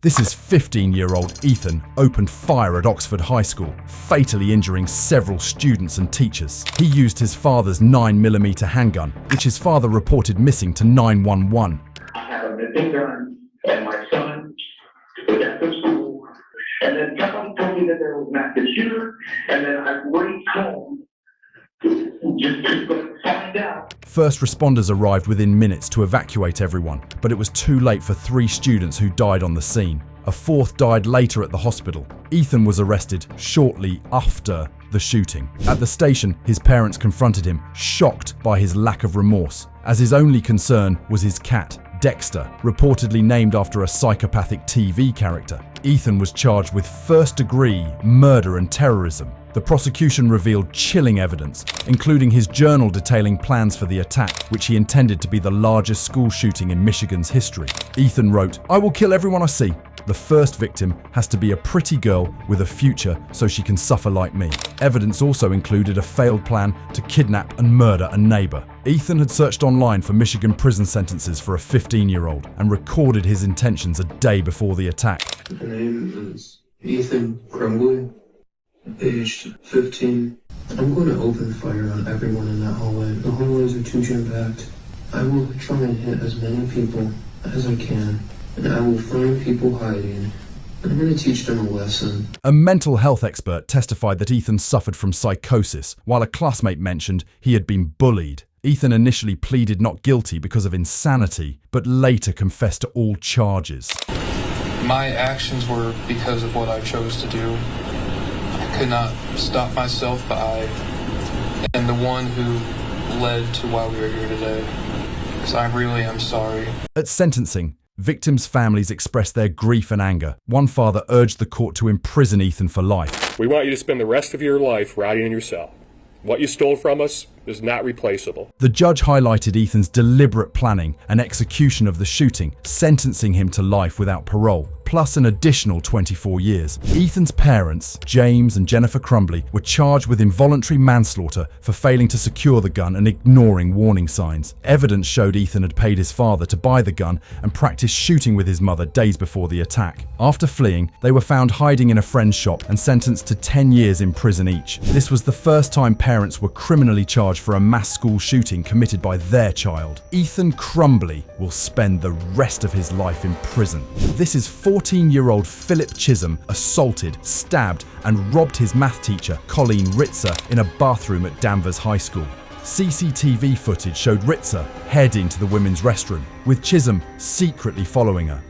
This is 15-year-old Ethan opened fire at Oxford High School, fatally injuring several students and teachers. He used his father's 9mm handgun, which his father reported missing to 911. I have a missing gun, and my son was at the school, and then someone told me that there was an active shooter, and then I raced home just to find out. First responders arrived within minutes to evacuate everyone, but it was too late for 3 students who died on the scene. A 4th died later at the hospital. Ethan was arrested shortly after the shooting. At the station, his parents confronted him, shocked by his lack of remorse, as his only concern was his cat, Dexter, reportedly named after a psychopathic TV character. Ethan was charged with first-degree murder and terrorism. The prosecution revealed chilling evidence, including his journal detailing plans for the attack, which he intended to be the largest school shooting in Michigan's history. Ethan wrote, "I will kill everyone I see. The first victim has to be a pretty girl with a future so she can suffer like me." Evidence also included a failed plan to kidnap and murder a neighbor. Ethan had searched online for Michigan prison sentences for a 15-year-old and recorded his intentions a day before the attack. My name is Ethan Crumbly, aged 15. I'm going to open fire on everyone in that hallway. The hallways are too jam-packed. I will try and hit as many people as I can, and I will find people hiding. I'm going to teach them a lesson. A mental health expert testified that Ethan suffered from psychosis, while a classmate mentioned he had been bullied. Ethan initially pleaded not guilty because of insanity, but later confessed to all charges. My actions were because of what I chose to do. I could not stop myself, but I am the one who led to why we are here today. Because I really am sorry. At sentencing, victims' families expressed their grief and anger. One father urged the court to imprison Ethan for life. "We want you to spend the rest of your life rotting in your cell. What you stole from us is not replaceable." The judge highlighted Ethan's deliberate planning and execution of the shooting, sentencing him to life without parole, plus an additional 24 years. Ethan's parents, James and Jennifer Crumbly, were charged with involuntary manslaughter for failing to secure the gun and ignoring warning signs. Evidence showed Ethan had paid his father to buy the gun and practiced shooting with his mother days before the attack. After fleeing, they were found hiding in a friend's shop and sentenced to 10 years in prison each. This was the first time parents were criminally charged for a mass school shooting committed by their child. Ethan Crumbly will spend the rest of his life in prison. This is 14-year-old Philip Chism assaulted, stabbed, and robbed his math teacher, Colleen Ritzer, in a bathroom at Danvers High School. CCTV footage showed Ritzer heading to the women's restroom, with Chism secretly following her.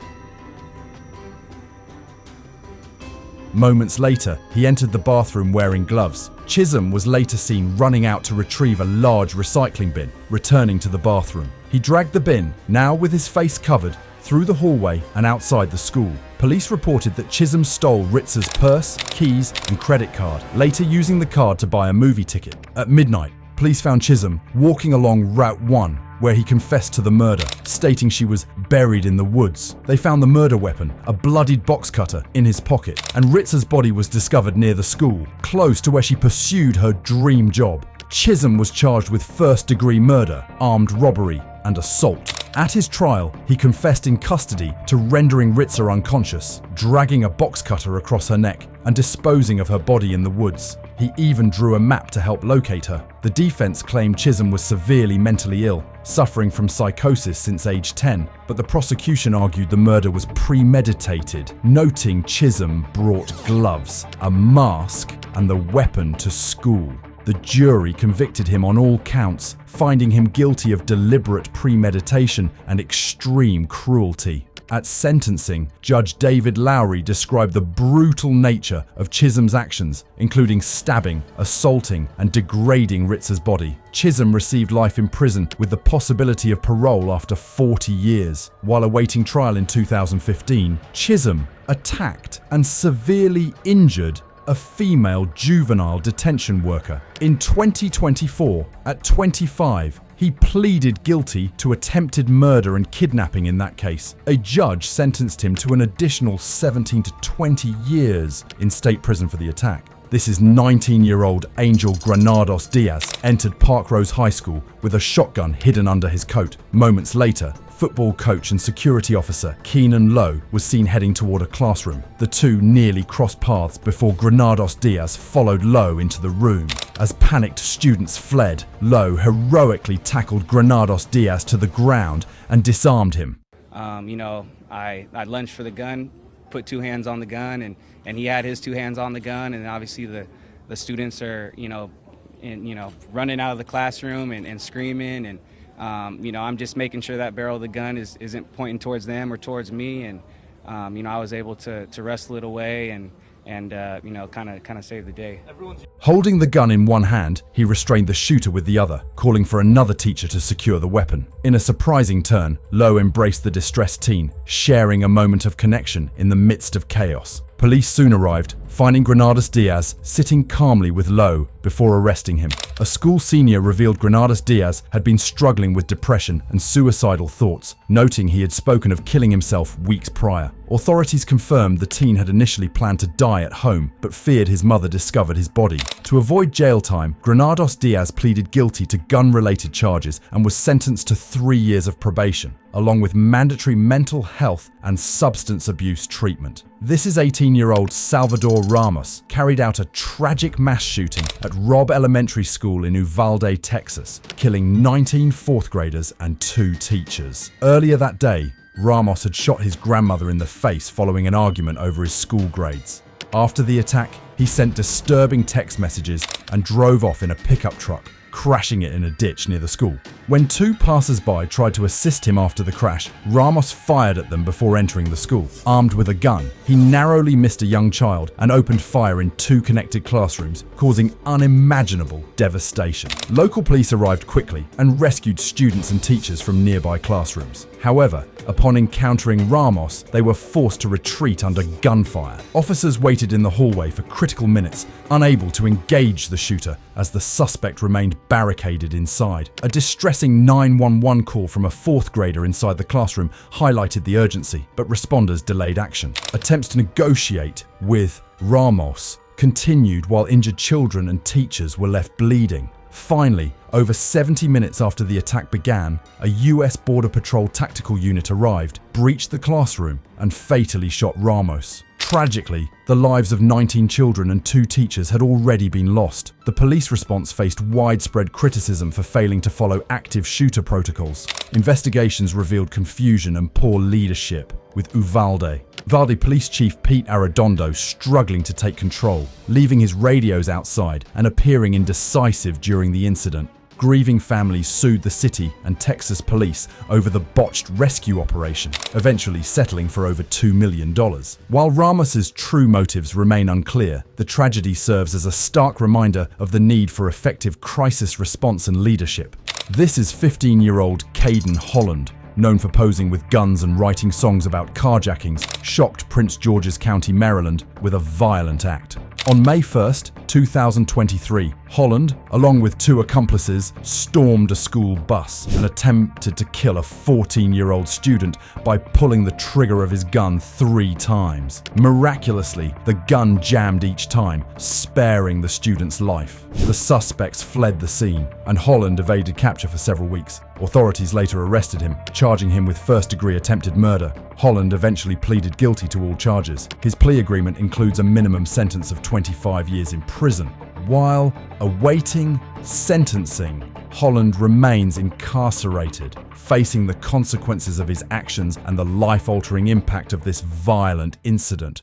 Moments later, he entered the bathroom wearing gloves. Chism was later seen running out to retrieve a large recycling bin, returning to the bathroom. He dragged the bin, now with his face covered, through the hallway and outside the school. Police reported that Chism stole Ritzer's purse, keys, and credit card, later using the card to buy a movie ticket. At midnight, police found Chism walking along Route 1, where he confessed to the murder, stating she was buried in the woods. They found the murder weapon, a bloodied box cutter, in his pocket, and Ritzer's body was discovered near the school, close to where she pursued her dream job. Chism was charged with first-degree murder, armed robbery, and assault. At his trial, he confessed in custody to rendering Ritzer unconscious, dragging a box cutter across her neck, and disposing of her body in the woods. He even drew a map to help locate her. The defense claimed Chism was severely mentally ill, suffering from psychosis since age 10, but the prosecution argued the murder was premeditated, noting Chism brought gloves, a mask, and the weapon to school. The jury convicted him on all counts, finding him guilty of deliberate premeditation and extreme cruelty. At sentencing, Judge David Lowry described the brutal nature of Chism's actions, including stabbing, assaulting, and degrading Ritzer's body. Chism received life in prison with the possibility of parole after 40 years. While awaiting trial in 2015, Chism attacked and severely injured a female juvenile detention worker. In 2024, at 25, he pleaded guilty to attempted murder and kidnapping in that case. A judge sentenced him to an additional 17 to 20 years in state prison for the attack. This is 19-year-old Angel Granados Diaz entered Parkrose High School with a shotgun hidden under his coat. Moments later, football coach and security officer Keenan Lowe was seen heading toward a classroom. The two nearly crossed paths before Granados Diaz followed Lowe into the room. As panicked students fled, Lowe heroically tackled Granados Diaz to the ground and disarmed him. I lunged for the gun, put two hands on the gun, and he had his two hands on the gun, and obviously the students are, running out of the classroom and screaming, and I'm just making sure that barrel of the gun isn't pointing towards them or towards me, and I was able to wrestle it away and kind of save the day. Holding the gun in one hand, he restrained the shooter with the other, calling for another teacher to secure the weapon. In a surprising turn, Lowe embraced the distressed teen, sharing a moment of connection in the midst of chaos. Police soon arrived, finding Granados Diaz sitting calmly with Lowe before arresting him. A school senior revealed Granados Diaz had been struggling with depression and suicidal thoughts, noting he had spoken of killing himself weeks prior. Authorities confirmed the teen had initially planned to die at home, but feared his mother discovered his body. To avoid jail time, Granados Diaz pleaded guilty to gun-related charges and was sentenced to 3 years of probation, along with mandatory mental health and substance abuse treatment. This is 18-year-old Salvador Ramos carried out a tragic mass shooting at Robb Elementary School in Uvalde, Texas, killing 19 fourth graders and 2 teachers. Earlier that day, Ramos had shot his grandmother in the face following an argument over his school grades. After the attack, he sent disturbing text messages and drove off in a pickup truck, crashing it in a ditch near the school. When 2 passers-by tried to assist him after the crash, Ramos fired at them before entering the school. Armed with a gun, he narrowly missed a young child and opened fire in 2 connected classrooms, causing unimaginable devastation. Local police arrived quickly and rescued students and teachers from nearby classrooms. However, upon encountering Ramos, they were forced to retreat under gunfire. Officers waited in the hallway for critical minutes, unable to engage the shooter as the suspect remained barricaded inside. A distressing 911 call from a 4th grader inside the classroom highlighted the urgency, but responders delayed action. Attempts to negotiate with Ramos continued while injured children and teachers were left bleeding. Finally, over 70 minutes after the attack began, a US Border Patrol tactical unit arrived, breached the classroom, and fatally shot Ramos. Tragically, the lives of 19 children and 2 teachers had already been lost. The police response faced widespread criticism for failing to follow active shooter protocols. Investigations revealed confusion and poor leadership, with Uvalde Police Chief Pete Arredondo struggling to take control, leaving his radios outside and appearing indecisive during the incident. Grieving families sued the city and Texas police over the botched rescue operation, eventually settling for over $2 million. While Ramos's true motives remain unclear, the tragedy serves as a stark reminder of the need for effective crisis response and leadership. This is 15-year-old Caden Holland, known for posing with guns and writing songs about carjackings, shocked Prince George's County, Maryland, with a violent act. On May 1st, 2023, Holland, along with 2 accomplices, stormed a school bus and attempted to kill a 14-year-old student by pulling the trigger of his gun 3 times. Miraculously, the gun jammed each time, sparing the student's life. The suspects fled the scene, and Holland evaded capture for several weeks. Authorities later arrested him, charging him with first-degree attempted murder. Holland eventually pleaded guilty to all charges. His plea agreement includes a minimum sentence of 25 years in prison. While awaiting sentencing, Holland remains incarcerated, facing the consequences of his actions and the life-altering impact of this violent incident.